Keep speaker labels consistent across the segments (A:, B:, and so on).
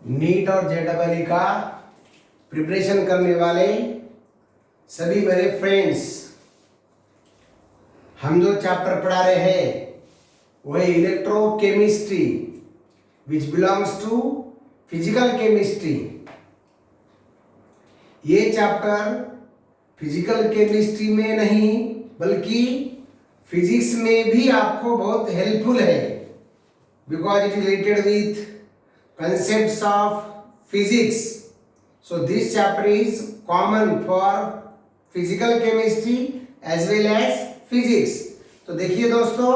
A: NEET और JEE का preparation करने वाले सभी मेरे फ्रेंड्स, हम जो चैप्टर पढ़ा रहे हैं वह electrochemistry which belongs to physical chemistry. ये चैप्टर फिजिकल केमिस्ट्री में नहीं बल्कि फिजिक्स में भी आपको बहुत हेल्पफुल है, because it is related with concepts of physics. So this chapter is common for physical chemistry as well as physics. तो देखिए दोस्तों,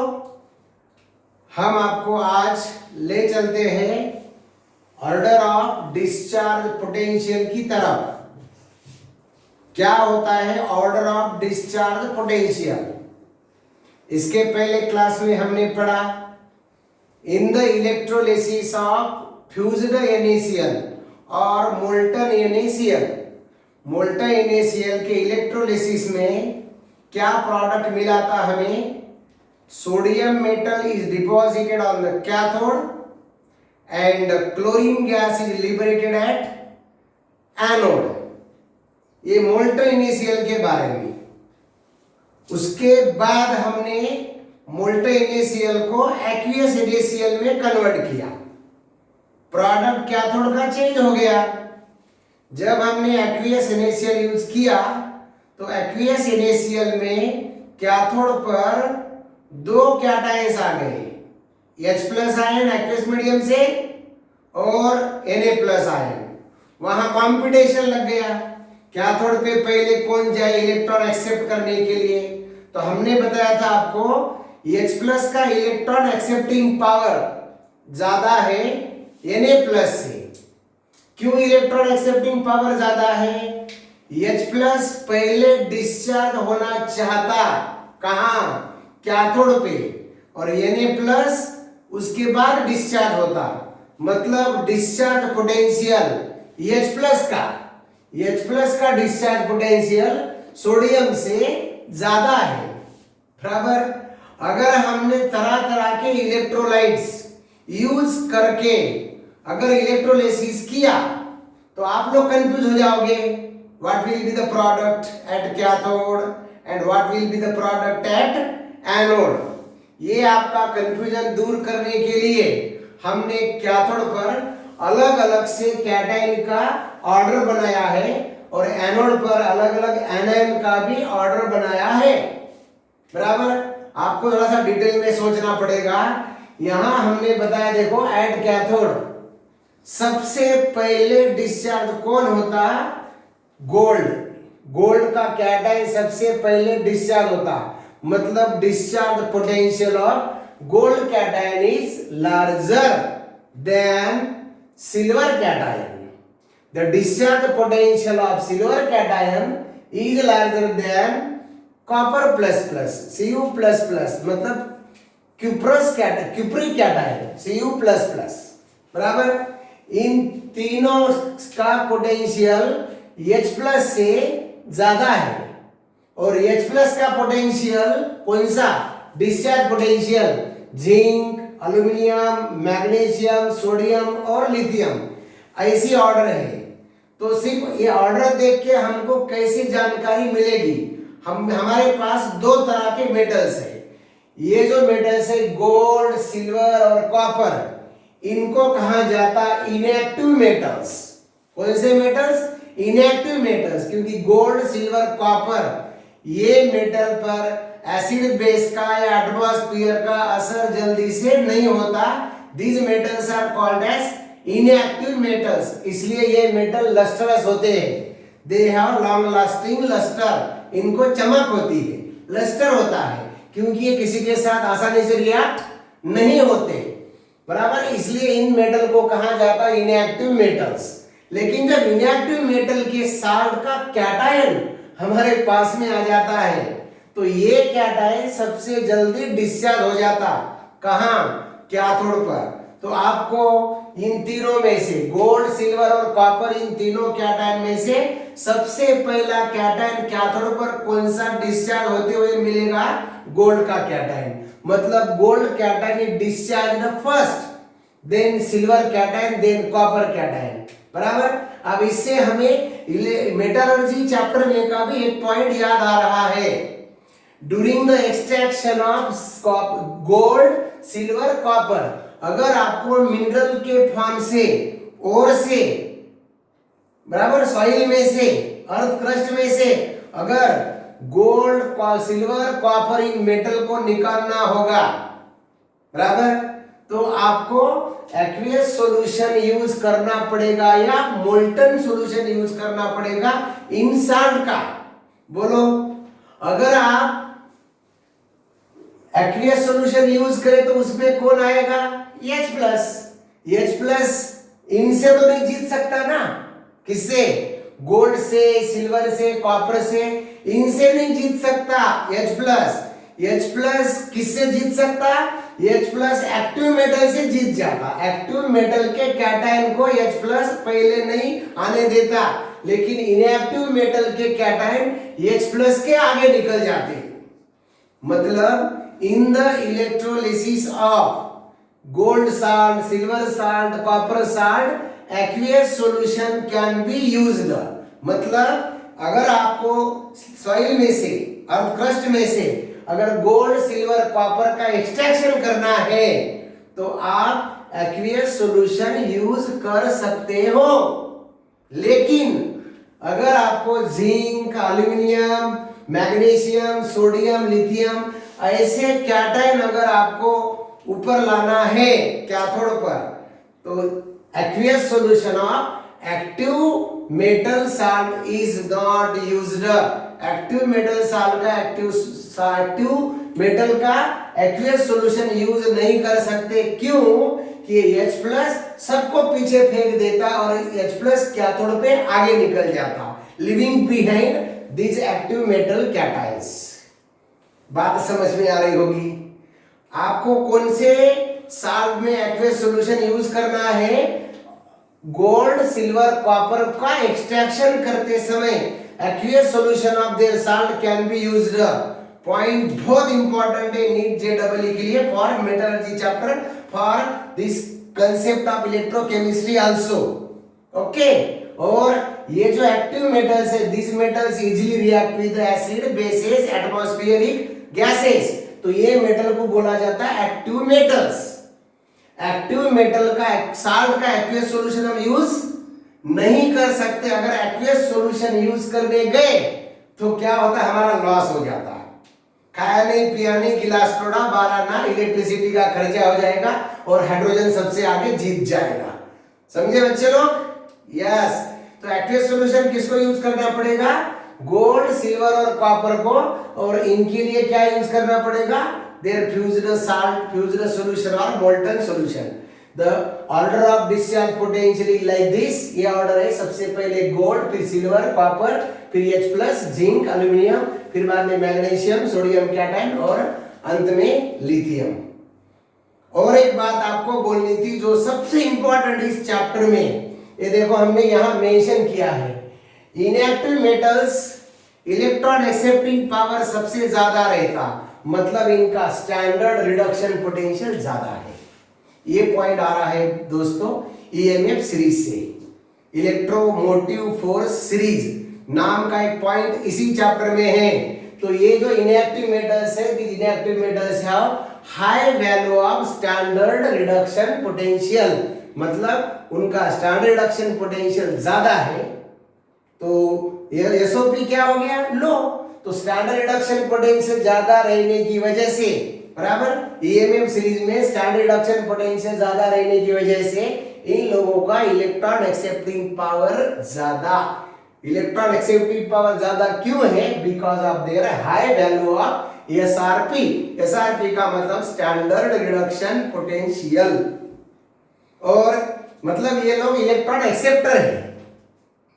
A: हम आपको आज ले चलते हैं ऑर्डर ऑफ डिस्चार्ज पोटेंशियल की तरफ। क्या होता है ऑर्डर ऑफ डिस्चार्ज पोटेंशियल? इसके पहले क्लास में हमने पढ़ा इन the electrolysis of fused NaCl और मोल्टन NaCl। मोल्टन NaCl के इलेक्ट्रोलिसिस में क्या प्रोडक्ट मिला था हमें? Sodium metal is deposited on the cathode and chlorine gas is liberated at anode. ये मोल्टन NaCl के बारे में। उसके बाद हमने मोल्टन NaCl को एक्वियस NaCl में कन्वर्ट किया। प्रोडक्ट कैथोड का चेंज हो गया। जब हमने एक्वियस NaCl यूज किया तो एक्वियस NaCl में कैथोड पर दो कैटायंस आ गए, H+ आयन एक्वियस मीडियम से और Na+ आयन। वहां कंपटीशन लग गया, कैथोड पे पहले कौन जाए इलेक्ट्रॉन एक्सेप्ट करने के लिए। तो हमने बताया था आपको H+ का इलेक्ट्रॉन एक्सेप्टिंग पावर ज्यादा है Na+ से। क्यों इलेक्ट्रॉन एक्सेप्टिंग पावर ज्यादा है? H+ पहले डिस्चार्ज होना चाहता, कहां? कैथोड पे, और Na+ उसके बाद डिस्चार्ज होता। मतलब डिस्चार्ज पोटेंशियल H+ का डिस्चार्ज पोटेंशियल सोडियम से ज्यादा है। बराबर। अगर हमने तरह तरह के इलेक्ट्रोलाइट्स यूज करके अगर इलेक्ट्रोलिसिस किया तो आप लोग कंफ्यूज हो जाओगे, what will be the product at cathode and what will be the product at anode. ये आपका कंफ्यूजन दूर करने के लिए हमने कैथोड पर अलग अलग से कैटायन का ऑर्डर बनाया है और एनोड पर अलग अलग एनायन का भी ऑर्डर बनाया है। बराबर। आपको थोड़ा सा डिटेल में सोचना पड़ेगा। यहां हमने बताया, देखो, एट कैथोड सबसे पहले डिस्चार्ज कौन होता? गोल्ड का कैटायन सबसे पहले डिस्चार्ज होता। मतलब discharge potential of gold cation is larger than silver cation. The discharge potential of silver cation is larger than copper plus Cu++, मतलब क्यूप्रिक कैटायन Cu++। बराबर। इन तीनों का पोटेंशियल H+ से ज्यादा है और H+ का पोटेंशियल कौन सा? Discharge potential zinc, aluminium, magnesium, sodium और लिथियम, ऐसी ऑर्डर है। तो सिर्फ ये ऑर्डर देख के हमको कैसी जानकारी मिलेगी? हमारे पास दो तरह के मेटल्स है। ये जो मेटल्स है गोल्ड, सिल्वर और कॉपर, इनको कहा जाता इनएक्टिव मेटल्स। कौन से मेटल्स? Inactive metals. क्योंकि गोल्ड, सिल्वर, कॉपर ये मेटल पर एसिड बेस का या एटमॉस्फेयर का असर जल्दी से नहीं होता। These metals are called as inactive metals. इसलिए ये मेटल लस्टरस होते हैं। They have long lasting lustre. इनको चमक होती है, लस्टर होता है, क्योंकि ये किसी के साथ आसानी से रिएक्ट नहीं होते। बराबर। इसलिए इन मेटल को कहा जाता है इनएक्टिव मेटल्स। लेकिन जब इनएक्टिव मेटल के साल्ट का कैटायन हमारे पास में आ जाता है तो ये कैटायन सबसे जल्दी डिस्चार्ज हो जाता। कहां? कैथोड पर। तो आपको इन तीनों में से गोल्ड, सिल्वर और कॉपर, इन तीनों कैटायन में से सबसे पहला कैटायन कैथोड पर कौन सा डिस्चार्ज होते हुए मिलेगा? गोल्ड का कैटायन। मतलब gold cation is discharge first then silver cation, then copper cation, बराबर। अब इससे हमें मेटलर्जी चैप्टर में का भी एक पॉइंट याद आ रहा है। During the extraction of gold, silver, copper, अगर आपको मिनरल के फॉर्म से, ओर से, बराबर, सॉइल में से, अर्थ क्रस्ट में से अगर गोल्ड, सिल्वर, कॉपर इन मेटल को निकालना होगा, बराबर, तो आपको एक्वियस सॉल्यूशन यूज करना पड़ेगा या मोल्टन सॉल्यूशन यूज करना पड़ेगा इन साल्ट का। बोलो, अगर आप एक्वियस सॉल्यूशन यूज करें तो उसमें कौन आएगा? H plus. H प्लस इनसे तो नहीं जीत सकता ना, किससे? गोल्ड से, सिल्वर से, कॉपर से, इनसे नहीं जीत सकता H प्लस। H प्लस किससे जीत सकता? H प्लस एक्टिव मेटल से जीत जाता। एक्टिव मेटल के कैटायन को H प्लस पहले नहीं आने देता, लेकिन इनएक्टिव मेटल के कैटायन H प्लस के आगे निकल जाते। मतलब in the electrolysis of gold salt, silver salt, copper salt, aqueous solution can be used। मतलब अगर आपको सॉइल में से, अर्थ क्रस्ट में से अगर गोल्ड, सिल्वर, कॉपर का एक्सट्रैक्शन करना है तो आप एक्वियस सॉल्यूशन यूज कर सकते हो। लेकिन अगर आपको zinc, aluminium, magnesium, sodium, lithium ऐसे कैटायन अगर आपको ऊपर लाना है कैथोड पर, तो aqueous solution of active metal salt is not used. Active metal salt का एक्टिव मेटल का एक्वियस सॉल्यूशन यूज नहीं कर सकते। क्यों? कि H प्लस सबको पीछे फेंक देता और H प्लस कैथोड पे आगे निकल जाता, living behind this active metal cations. बात समझ में आ रही होगी। आपको कौन से साल्ट में एक्वियस सॉल्यूशन यूज करना है? गोल्ड, सिल्वर, कॉपर का एक्सट्रैक्शन करते समय aqueous solution of their salt can be used. Point बहुत इंपॉर्टेंट है नीट जेईई के लिए, for metallurgy chapter, for this concept of electrochemistry also. Okay. और ये जो एक्टिव मेटल्स है, this metals easily react with acid, bases, atmospheric gases, तो ये मेटल को बोला जाता है एक्टिव मेटल्स। एक्टिव मेटल का साल्ट का एक्वियस सॉल्यूशन हम यूज नहीं कर सकते। अगर एक्वियस सॉल्यूशन यूज करने गए तो क्या होता है? हमारा लॉस हो जाता है। खाया नहीं, पिया नहीं, गिलास तोड़ा, 12 ना, इलेक्ट्रिसिटी का खर्चा हो जाएगा और हाइड्रोजन सबसे आगे जीत जाएगा। समझे बच्चे लोग? यस। तो एक्वियस सॉल्यूशन किसको यूज करना पड़ेगा? गोल्ड, सिल्वर और कॉपर को। और इनके लिए क्या यूज करना पड़ेगा? There fused salt, fused solution और molten solution. The order of discharge potential is like this. ये ऑर्डर है, सबसे पहले गोल्ड, फिर सिल्वर, कॉपर, फिर H प्लस, जिंक, एल्यूमिनियम, फिर बाद में मैग्नीशियम, सोडियम कैटायन और अंत में लिथियम। और एक बात आपको बोलनी थी जो सबसे इंपॉर्टेंट इस चैप्टर में, ये देखो हमने यहां मेंशन किया है, inactive metals electron accepting power सबसे ज्यादा रहता, मतलब इनका स्टैंडर्ड रिडक्शन पोटेंशियल ज्यादा है। ये पॉइंट आ रहा है दोस्तों ईएमएफ सीरीज से, इलेक्ट्रोमोटिव फोर्स सीरीज नाम का एक पॉइंट इसी चैप्टर में है। तो ये जो इनएक्टिव मेटल्स है, inactive metals have high value of standard reduction potential, मतलब उनका स्टैंडर्ड रिडक्शन पोटेंशियल ज्यादा है। तो ये एसओपी क्या हो गया? लो। तो स्टैंडर्ड रिडक्शन पोटेंशियल ज्यादा रहने की वजह से, बराबर, ईएमएफ सीरीज में स्टैंडर्ड रिडक्शन पोटेंशियल ज्यादा रहने की वजह से इन लोगों का इलेक्ट्रॉन एक्सेप्टिंग पावर ज्यादा। इलेक्ट्रॉन एक्सेप्टिंग पावर ज्यादा क्यों है? Because of their high value of SRP. SRP का मतलब स्टैंडर्ड रिडक्शन पोटेंशियल। और मतलब ये लोग इलेक्ट्रॉन एक्सेप्टर है,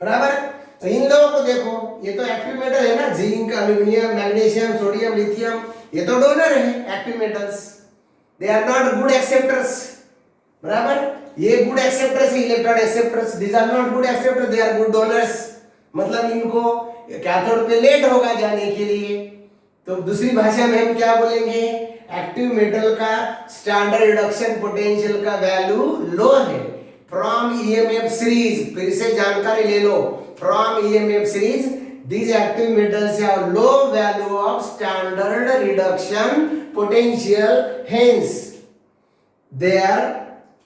A: बराबर। तो इन लोगों को देखो, ये तो एक्टिव मेटल है ना, zinc, aluminium, magnesium, sodium, lithium, ये तो डोनर है active metals, they are not good acceptors, बराबर। ये गुड एक्सेप्टर्स है, electron acceptors, these are not good acceptors, they are good donors. मतलब इनको कैथोड पे लेट होगा जाने के लिए। तो दूसरी भाषा में हम क्या बोलेंगे? एक्टिव मेटल का स्टैंडर्ड रिडक्शन पोटेंशियल का वैल्यू लो है। फ्रॉम ईएमएफ सीरीज, फिर से जानकारी ले लो, from EMF series these active metals have low value of standard reduction potential, hence their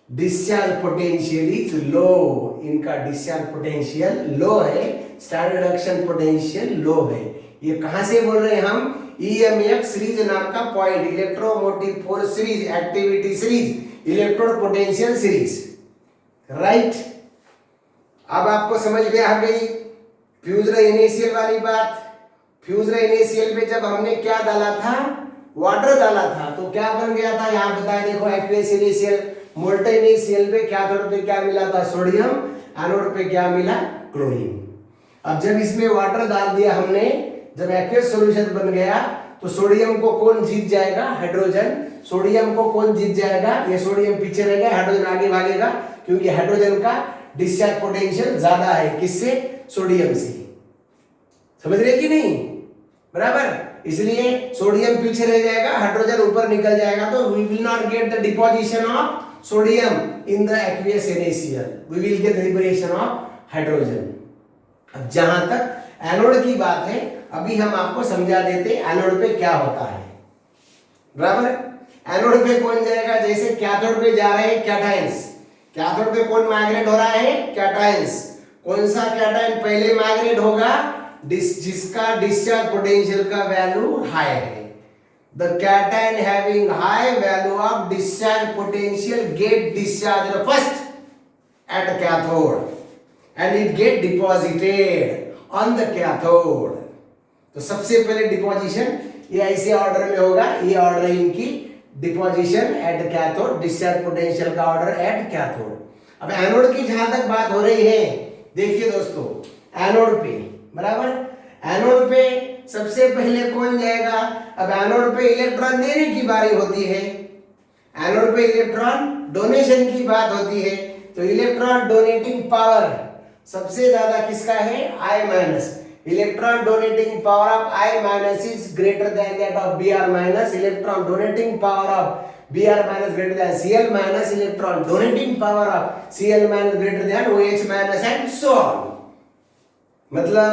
A: discharge potential is low। इनका discharge potential low है, standard reduction potential low है। ये कहां से बोल रहे हैं हम? EMF सीरीज नाम का point, electromotive force series, activity series, electrode potential series, right. अब आपको समझ में आ गई फ्यूज्ड इनिशियल वाली बात। फ्यूज्ड इनिशियल पे जब हमने क्या डाला था? वाटर डाला था, तो क्या बन गया था? यहाँ बताया देखो, एक्वियस इनिशियल, मोल्टन इनिशियल पे कैथोड पे क्या मिला था? सोडियम, एनोड पे क्या मिला? क्लोरीन। अब जब इसमें वाटर डाल दिया हमने, जब एक्वियस सॉल्यूशन बन गया, तो सोडियम को कौन जीत जाएगा? हाइड्रोजन। सोडियम को कौन जीत जाएगा? ये सोडियम पीछे रह गया, हाइड्रोजन आगे भागेगा, क्योंकि हाइड्रोजन का डिस्चार्ज पोटेंशियल ज्यादा है। किससे? सोडियम से। समझ रहे कि नहीं? बराबर। इसलिए सोडियम पीछे रह जाएगा, हाइड्रोजन ऊपर निकल जाएगा, तो we will not get the deposition of sodium in the aqueous initial, we will get liberation of hydrogen. अब जहां तक एनोड की बात है, अभी हम आपको समझा देते एनोड पे क्या होता है। बराबर। एनोड पे कौन जाएगा? जैसे कैथोड पे जा रहे हैं कैटायंस, कैथोड पे कौन माइग्रेट हो रहा है? कैटायंस। कौन सा कैटायन पहले माइग्रेट होगा? जिसका डिस्चार्ज पोटेंशियल का वैल्यू हाई है। The cation having high value of discharge potential get discharge first at cathode and it get deposited on the cathode. तो सबसे पहले डिपोजिशन ये ऐसे ऑर्डर में होगा, ये ऑर्डर है इनकी, deposition at cathode, discharge potential का ऑर्डर एट कैथोड। अब एनोड की जहां तक बात हो रही है, देखिए दोस्तों, एनोड पे, बराबर, एनोड पे सबसे पहले कौन जाएगा? अब एनोड पे इलेक्ट्रॉन देने की बारी होती है, एनोड पे इलेक्ट्रॉन डोनेशन की बात होती है, तो इलेक्ट्रॉन डोनेटिंग पावर सबसे ज्यादा किसका है? I minus. Electron donating power of I minus is greater than that of Br minus. Electron donating power of Br minus greater than Cl minus, electron donating power of Cl minus greater than OH minus and so on। मतलब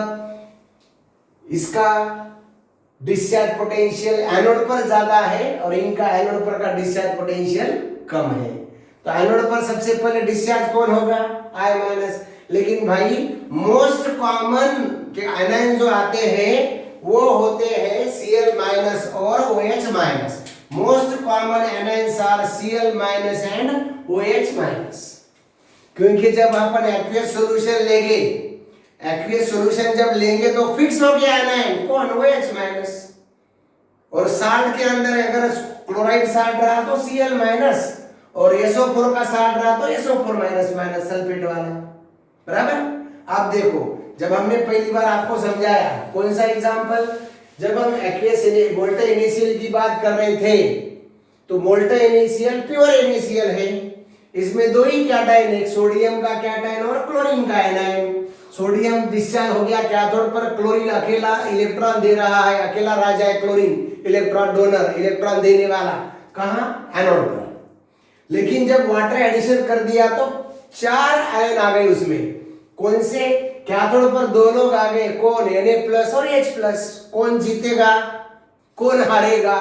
A: इसका discharge potential anode पर ज्यादा है और इनका anode पर का discharge potential कम है। तो एनोड पर सबसे पहले डिस्चार्ज कौन होगा? I minus. लेकिन भाई मोस्ट कॉमन के आयन जो आते हैं वो होते हैं Cl माइनस और OH minus. Most common anions are Cl minus and OH minus. क्योंकि जब अपन एक्वियस सॉल्यूशन लेंगे, एक्वियस सॉल्यूशन जब लेंगे तो फिक्स हो गया एनायन कौन? OH minus. और साल्ट के अंदर अगर क्लोराइड साल्ट रहा तो Cl माइनस, और SO4 का साल्ट रहा तो SO4 माइनस माइनस सल्फेट वाला। बराबर। आप देखो, जब हमने पहली बार आपको समझाया, कौन सा एग्जांपल? जब हम एक्वियस मोल्टन इनिशियल की बात कर रहे थे, तो मोल्टन इनिशियल प्योर इनिशियल है, इसमें दो ही कैटायन, एक सोडियम का कैटायन और क्लोरीन का एनायन। सोडियम डिस्चार्ज हो गया कैथोड पर, क्लोरीन अकेला इलेक्ट्रॉन दे रहा है, अकेला राजा है क्लोरीन, इलेक्ट्रॉन डोनर, इलेक्ट्रॉन देने वाला, कहां? एनोड पर। लेकिन जब वाटर एडिशन कर दिया तो 4 आयन आ गए उसमें। कौन से? कैथोड पर 2 लोग आ गए, कौन? Na+ और H+। कौन जीतेगा? कौन हारेगा?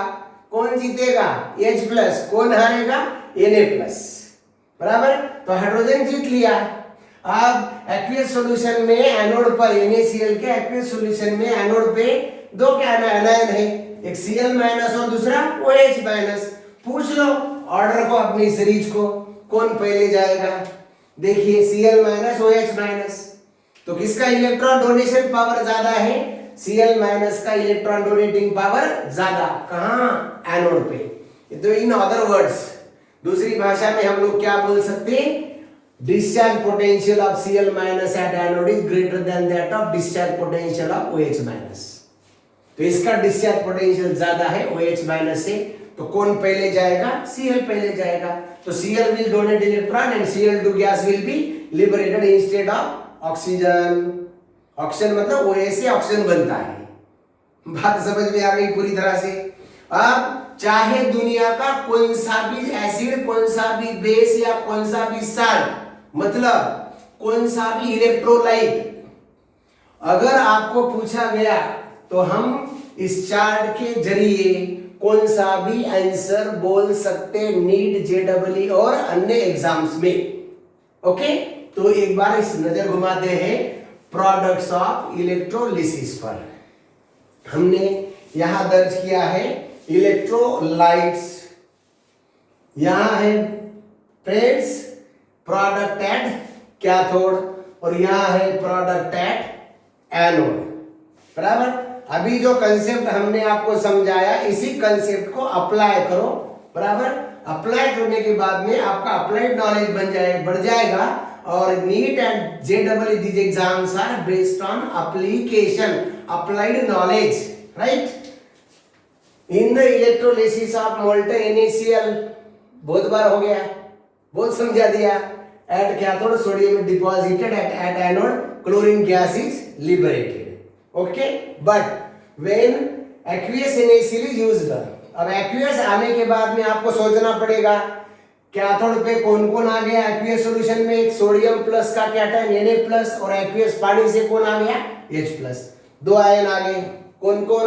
A: कौन जीतेगा? H+। कौन हारेगा? Na+। बराबर। तो हाइड्रोजन जीत लिया। अब एक्वियस सॉल्यूशन में एनोड पर, NaCl के एक्वियस सॉल्यूशन में एनोड पे 2 आयन है, एक Cl माइनस और दूसरा OH माइनस। पूछ लो ऑर्डर को, अपनी सीरीज को, कौन पहले जाएगा? देखिए Cl माइनस OH माइनस, तो किसका इलेक्ट्रॉन डोनेशन पावर ज्यादा है? Cl माइनस का इलेक्ट्रॉन डोनेटिंग पावर ज्यादा। कहां? एनोड पे। तो इन अदर वर्ड्स, दूसरी भाषा में हम लोग क्या बोल सकते हैं? Discharge potential of Cl minus at anode is greater than that of discharge potential of OH minus. तो इसका डिस्चार्ज पोटेंशियल ज्यादा है OH माइनस से, तो कौन पहले जाएगा? Cl पहले जाएगा। तो Cl will donate electron and Cl2 gas will be liberated instead of oxygen। Oxygen मतलब OH से ऑक्सीजन बनता है। बात समझ में आ गई पूरी तरह से? अब चाहे दुनिया का कौन सा भी एसिड, कौन सा भी बेस या कौन सा भी साल्ट, मतलब कौन सा भी इलेक्ट्रोलाइट अगर आपको पूछा गया तो हम इस चार्ट के जरिए कौन सा भी आंसर बोल सकते नीट, जेडब्ल्यू और अन्य एग्जाम्स में। ओके, तो एक बार इस नजर घुमाते हैं प्रोडक्ट्स ऑफ इलेक्ट्रोलिसिस पर। हमने यहां दर्ज किया है इलेक्ट्रोलाइट्स, यहां है फ्रेंड्स प्रोडक्ट एट कैथोड और यहां है प्रोडक्ट एट एनोड, बराबर। अभी जो कंसेप्ट हमने आपको समझाया इसी कंसेप्ट को अप्लाई करो, बराबर। अप्लाई करने के बाद में आपका अप्लाइड नॉलेज बढ़ जाएगा और नीट एंड जेडब्ल्यू these exams are based on application, applied knowledge, right. In the electrolysis of molten NaCl, बहुत बार हो गया, बहुत समझा दिया। At cathode sodium deposited, at anode chlorine gas is liberated. Okay, but when aqueous NaCl is used, अब aqueous आने के बाद में आपको सोचना पड़ेगा कैथोड पे कौन कौन आ गया एक्वियस सॉल्यूशन में। एक सोडियम प्लस का कैटायन Na प्लस और एक्वियस पानी से कौन आ गया H प्लस, दो आयन आ गए। कौन कौन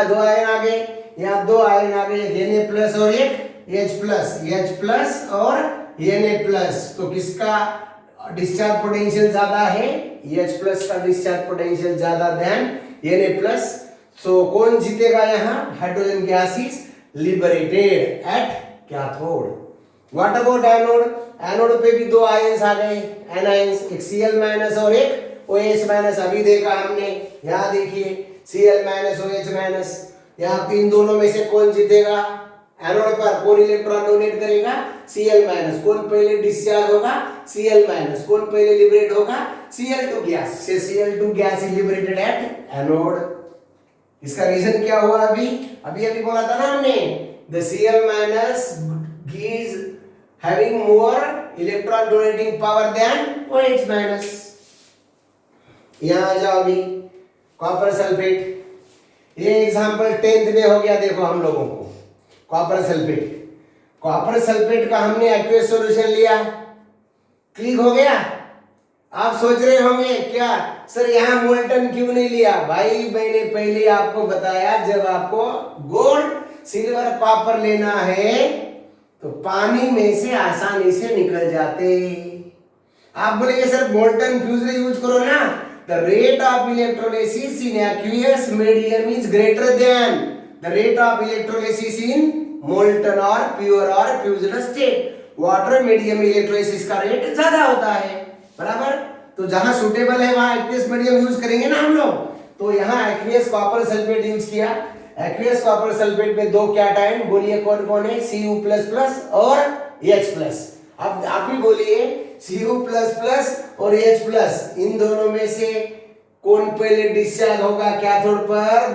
A: दो आयन आ गए, यहाँ दो आयन आ गए, Na प्लस और एक H प्लस और Na प्लस। तो किसका डिस्चार्ज पोटेंशियल ज्यादा है, H प्लस का डिस्चार्ज पोटेंशियल ज्यादा देन Na प्लस। सो कौन जीतेगा यहाँ, hydrogen gas is liberated at cathode. What about anode, anode पे भी दो आयंस आ गए, एनायंस, एक Cl माइनस और एक OH माइनस। अभी देखा हमने, यहाँ देखिए Cl माइनस OH माइनस, यहाँ इन दोनों में से कौन जीतेगा, एनोड पर कौन इलेक्ट्रॉन डोनेट करेगा, Cl माइनस। कौन पहले डिस्चार्ज होगा, Cl माइनस। कौन पहले लिबरेट होगा, Cl2 गैस। से Cl2 gas is liberated at anode. इसका रीजन क्या हुआ, अभी बोला था ना हमने, the Cl minus is having more electron donating power than OH minus. यहां आ जाओ अभी कॉपर सल्फेट, ये एग्जांपल 10th में हो गया। देखो हम लोगों को कॉपर सल्फेट का हमने एक्वियस सॉल्यूशन लिया, क्लिक हो गया। आप सोच रहे होंगे क्या सर यहाँ मोल्टन क्यों नहीं लिया, भाई मैंने पहले आपको बताया जब आपको गोल्ड सिल्वर कॉपर लेना है तो पानी में से आसानी से निकल जाते। आप बोलेंगे सर मोल्टन फ्यूजन यूज करो ना, the rate of electrolysis in aqueous medium is greater than the rate of electrolysis in molten और प्योर और fusion state. Water medium electrolysis का रेट ज्यादा होता है, बराबर। तो जहां सुटेबल है वहां एक्वियस मीडियम यूज करेंगे ना हम लोग। तो यहाँ एक्वियस कॉपर सल्फेट यूज किया। एक्वियस कॉपर सल्फेट में दो कैटायन, बोलिए कौन कौन है, Cu++ और H+। अब आप ही बोलिए Cu++ और H+, इन दोनों में से कौन पहले डिस्चार्ज होगा कैथोड पर,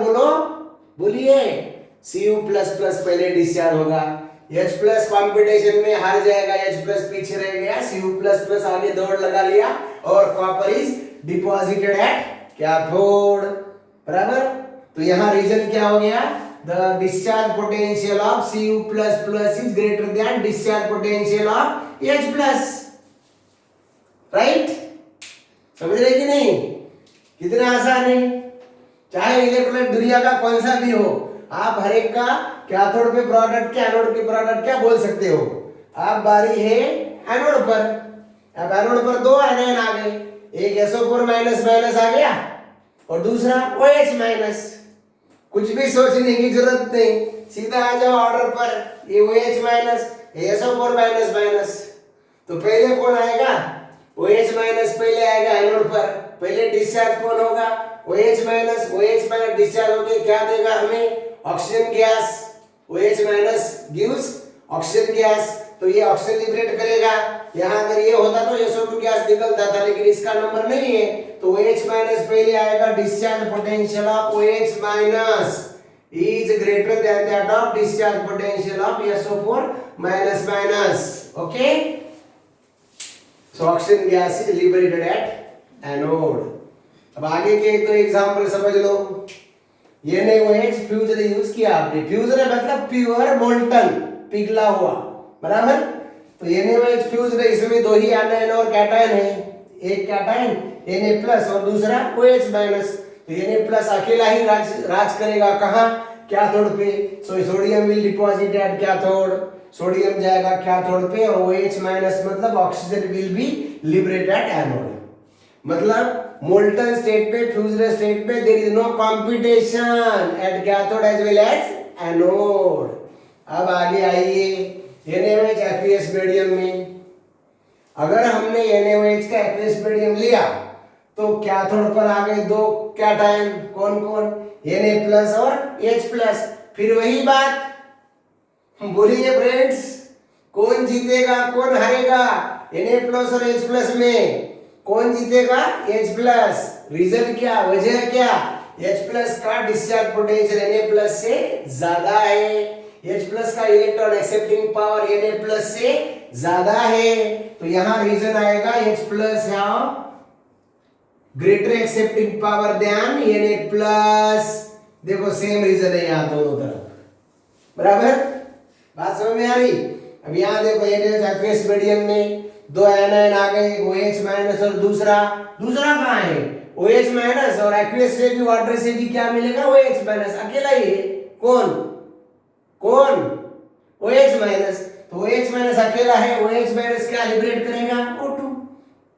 A: बोलिए Cu++ पहले डिस्चार्ज होगा। H+ कंपटीशन में हार जाएगा, H+ पीछे रह गया, Cu++ आगे दौड़ लगा लिया और copper is deposited at cathode, बराबर। तो यहाँ रीजन क्या हो गया, the discharge potential of Cu++ is greater than discharge potential of H+, right. समझ रहे कि नहीं, कितना आसान है। चाहे इलेक्ट्रोलाइट दुनिया का कौन सा भी हो, आप हर एक का कैथोड पे प्रोडक्ट क्या, एनोड के प्रोडक्ट क्या बोल सकते हो। आप बारी है एनोड पर, अब एनोड पर दो आयन आ गए, एक SO4- आ गया और दूसरा OH-। कुछ भी सोचने की जरूरत नहीं, सीधा आ जाओ ऑर्डर पर, ये OH-, ये SO4-। तो पहले कौन आएगा, OH- पहले आएगा एनोड पर। पहले डिस्चार्ज कौन होगा, OH-। डिस्चार्ज होके क्या देगा हमें, oxygen gas. OH- gives oxygen gas, तो ये ऑक्सीजन लिबरेट करेगा। यहाँ अगर ये होता तो SO2 गैस निकलता था, लेकिन इसका नंबर नहीं है। तो OH- पहले आएगा, discharge potential of OH- is greater than that of discharge potential of SO4-। okay, so oxygen gas is liberated at anode। अब आगे के एक दो एग्जांपल समझ लो। NaOH फ्यूजन यूज किया आपने, फ्यूजन मतलब प्योर मोल्टन, पिघला हुआ, बराबर। तो NaOH फ्यूजन, इसमें दो ही एनायन और कैटायन है, एक कैटायन Na+ और दूसरा OH-। तो Na+ अकेला ही राज करेगा कहाँ, कैथोड पे। So sodium will deposit at cathode, sodium जाएगा कैथोड पे, और OH- मतलब oxygen will be liberated at anode. मतलब मोल्टन स्टेट पे, फ्यूजन स्टेट पे there is no competition at cathode as well as anode. अब आगे आइए NaOH एक्वियस मीडियम में। अगर हमने NaOH का एक्वियस मीडियम लिया तो कैथोड पर आ गए दो कैटायन, कौन कौन, Na+ और H+। फिर वही बात बोलिए फ्रेंड्स, कौन जीतेगा कौन हारेगा, Na+ और H+ में कौन जीतेगा, H+। रीजन क्या, वजह क्या, H+ का डिस्चार्ज पोटेंशियल Na+ से ज्यादा है, H+ का इलेक्ट्रॉन एक्सेप्टिंग पावर Na+ से ज्यादा है। तो यहां रीजन आएगा H+ have greater accepting power than Na+। देखो सेम रीजन है यहां दोनों तरफ, बराबर, बात समझ में आ रही। अब यहां देखो NaOH एक्वियस मीडियम में दो एनायन आ गए, OH- और दूसरा कहां है, OH- और एक्वियस से भी वाटर से भी क्या मिलेगा, OH-, अकेला ही है, कौन OH-। तो OH- अकेला है, OH- क्या लिबरेट करेगा, O2।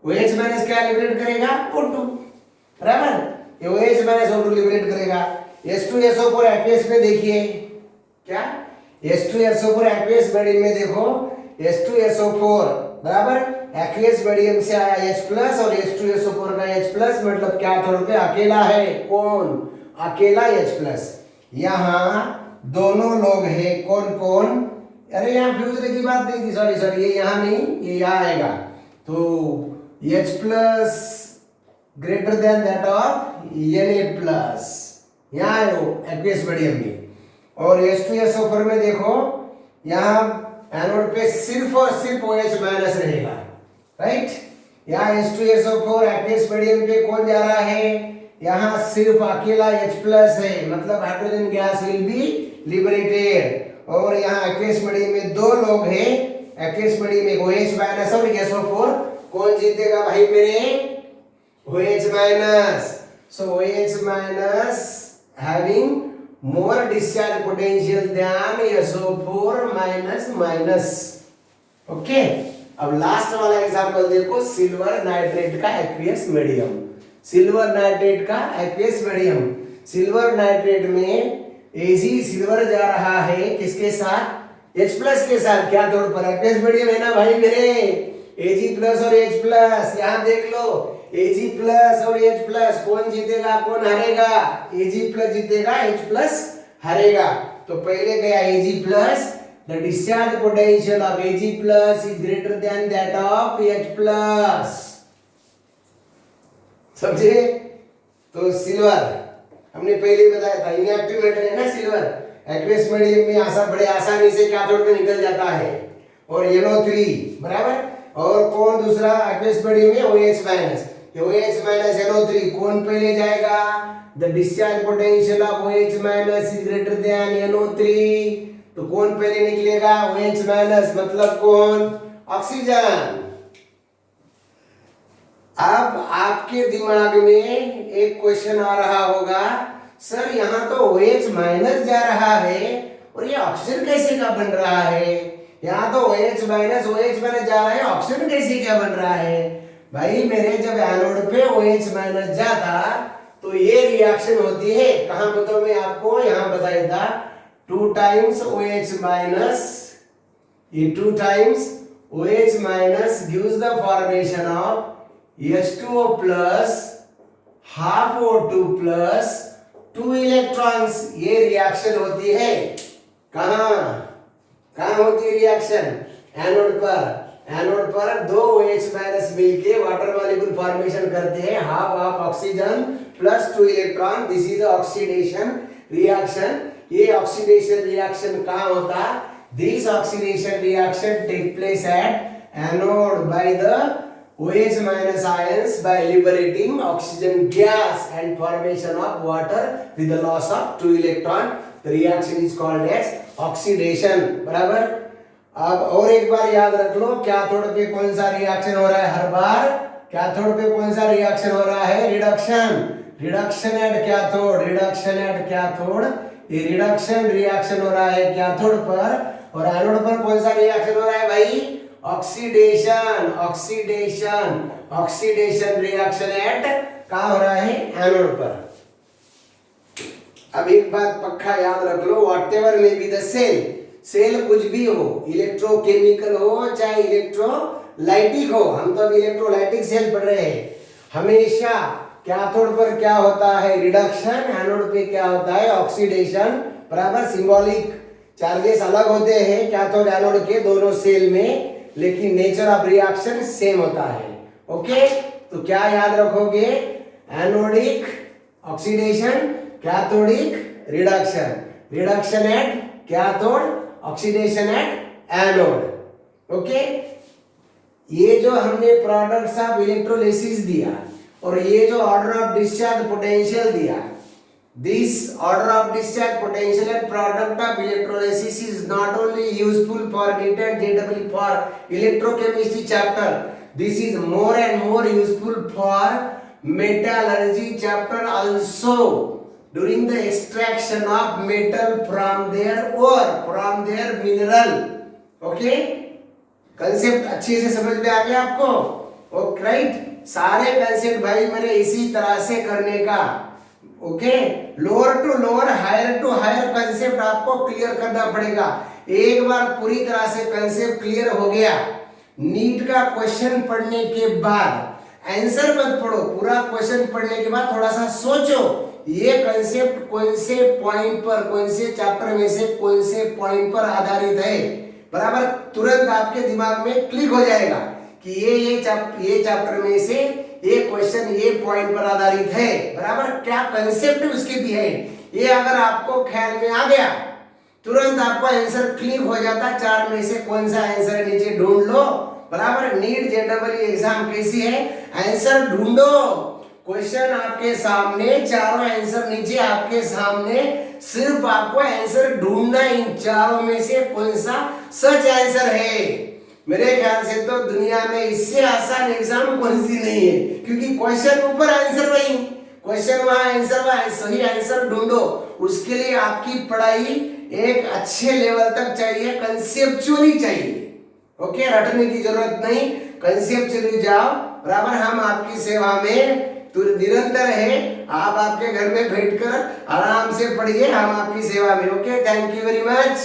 A: OH- क्या लिबरेट करेगा, O2, बराबर। ये OH- O2 लिबरेट करेगा। H2SO4 एक्वियस में देखिए क्या, H2SO4 एक्वियस मीडियम में देखो, H2SO4 बराबर एक्वियस मीडियम से आया H+ और H2SO4 का H+, मतलब कैथोड पे अकेला है, कौन, अकेला H+। यहाँ दोनों लोग हैं, कौन कौन, अरे यहाँ फ्यूजन की बात नहीं थी, सॉरी, ये यहाँ नहीं, ये यहाँ आएगा। तो H+ greater than that of Na+, यहाँ है वो एक्वियस मीडियम में। और H2SO4 में देखो, यहाँ एनोड पे सिर्फ और सिर्फ OH- रहेगा, राइट। यहाँ H2SO4 एक्वियस मीडियम पे कौन जा रहा है, यहाँ सिर्फ अकेला H+ है, मतलब hydrogen gas will be liberated. और यहाँ एक्वियस मीडियम में दो लोग हैं, एक्वियस मीडियम में OH- और SO4, कौन जीतेगा भाई मेरे, OH-। so OH- having more discharge potential than SO4-। Okay. अब लास्ट वाला एग्जांपल देखो, सिल्वर नाइट्रेट का एक्वियस मीडियम, सिल्वर नाइट्रेट का एक्वियस मीडियम। सिल्वर नाइट्रेट में Ag सिल्वर जा रहा है किसके साथ, H+ के साथ, क्या तौर पर एक्वियस मीडियम है ना भाई मेरे, Ag+ और H+। यहां देख लो Ag+ और H+, कौन जीतेगा कौन हारेगा, Ag+ जीतेगा, H+ हारेगा। तो पहले गया Ag+, the discharge potential of Ag+ is greater than that of H+। समझे। तो सिल्वर हमने पहले ही बताया था, इनएक्टिव मेटल है ना सिल्वर, एक्वियस मीडियम में बड़े आसानी से कैथोड पे निकल जाता है। और NO3 बराबर, और कौन दूसरा एक्वियस मीडियम में OH-, OH- NO3 कौन पहले जाएगा, the discharge potential of OH- is greater than NO3। तो कौन पहले निकलेगा, OH- मतलब कौन, ऑक्सीजन। अब आपके दिमाग में एक क्वेश्चन आ रहा होगा, सर यहाँ तो OH- जा रहा है और ये ऑक्सीजन कैसे का बन रहा है, यहाँ तो OH- जा रहा है, ऑक्सीजन कैसे क्या बन रहा है। भाई मेरे जब एनोड पे OH- जाता तो ये रिएक्शन होती है, कहां बताऊं मैं आपको, यहां बताया था 2 times OH-, ये 2 times OH- gives the formation of H2O+ half O2+ 2 electrons. ये रिएक्शन होती है कहां होती है रिएक्शन, एनोड पर दो OH- मिलके वाटर मॉलिक्यूल फॉर्मेशन करते हैं, half oxygen plus 2 electron, this is oxidation reaction. ये ऑक्सीडेशन रिएक्शन कहां होता, this oxidation reaction take place at anode by the OH minus ions by liberating oxygen gas and formation of water with the loss of 2 electron. The reaction is called as oxidation. बराबर. अब और एक बार याद रख लो, cathode पे कौन सा reaction हो रहा है हर बार? कैथोड पे कौन सा रिएक्शन हो रहा है? Reduction. Reduction at cathode, reduction at cathode. ये रिडक्शन रिएक्शन हो रहा है कैथोड पर, और एनोड पर कौन सा रिएक्शन हो रहा है भाई? Oxidation. Oxidation. Oxidation reaction at कहाँ हो रहा है? एनोड पर. अब एक बात पक्का याद रख लो, whatever may be the cell, cell कुछ भी हो, इलेक्ट्रोकेमिकल हो चाहे इलेक्ट्रोलाइटिक हो, हम तो अभी इलेक्ट्रोलाइटिक सेल पढ़ रहे हैं, हमेशा कैथोड पर क्या होता है? रिडक्शन. एनोड पे क्या होता है? ऑक्सीडेशन. बराबर. सिंबॉलिक चार्जेस अलग होते हैं कैथोड एनोड के दोनों सेल में, लेकिन नेचर ऑफ रिएक्शन सेम होता है. ओके, तो क्या याद रखोगे? Anodic oxidation, cathodic reduction. Reduction at cathode, oxidation at anode. Okay, ये जो हमने प्रोडक्ट्स ऑफ इलेक्ट्रोलिसिस दिया और ये जो ऑर्डर ऑफ डिस्चार्ज पोटेंशियल दिया, this order of discharge potential and product of electrolysis is not only useful for NEET and JEE for electrochemistry chapter, this is more and more useful for metallurgy chapter also during the extraction of metal from their ore, from their mineral. Okay, concept अच्छे से समझ में आ गया आपको? Okay, right. सारे concept भाई मेरे इसी तरह से करने का. Okay, lower to lower, higher to higher concept आपको क्लियर करना पड़ेगा. एक बार पूरी तरह से कंसेप्ट क्लियर हो गया, नीट का क्वेश्चन पढ़ने के बाद आंसर मत पढ़ो, पूरा क्वेश्चन पढ़ने के बाद थोड़ा सा सोचो ये कंसेप्ट कौन से पॉइंट पर, कौन से चैप्टर में से कौन से पॉइंट पर आधारित है. बराबर. तुरंत आपके दिमाग में क्लिक हो जाएगा कि ये चैप्टर में से ये क्वेश्चन ये पॉइंट पर आधारित है. बराबर. क्या कंसेप्ट उसके भी है, ये अगर आपको ख्याल में आ गया तुरंत आपका आंसर क्लिक हो जाता. चार में से कौन सा आंसर है नीचे ढूंढ लो. बराबर. नीट जेईई एग्जाम कैसी है? आंसर ढूंढो. क्वेश्चन आपके सामने, चारों आंसर नीचे आपके सामने, सिर्फ आपको आंसर ढूंढना, इन चारों में से कौन सा सच आंसर है. मेरे ख्याल से तो दुनिया में इससे आसान एग्जाम कौन सी नहीं है, क्योंकि क्वेश्चन ऊपर आंसर वही, क्वेश्चन वहां आंसर वहां, सही आंसर ढूंढो. उसके लिए आपकी पढ़ाई एक अच्छे लेवल तक चाहिए, कंसेप्चुअली चाहिए. ओके, रटने की जरूरत नहीं, कंसेप्चुअली जाओ. बराबर. हम आपकी सेवा में निरंतर है, आप आपके घर में बैठकर आराम से पढ़िए, हम आपकी सेवा में. Okay, thank you very much.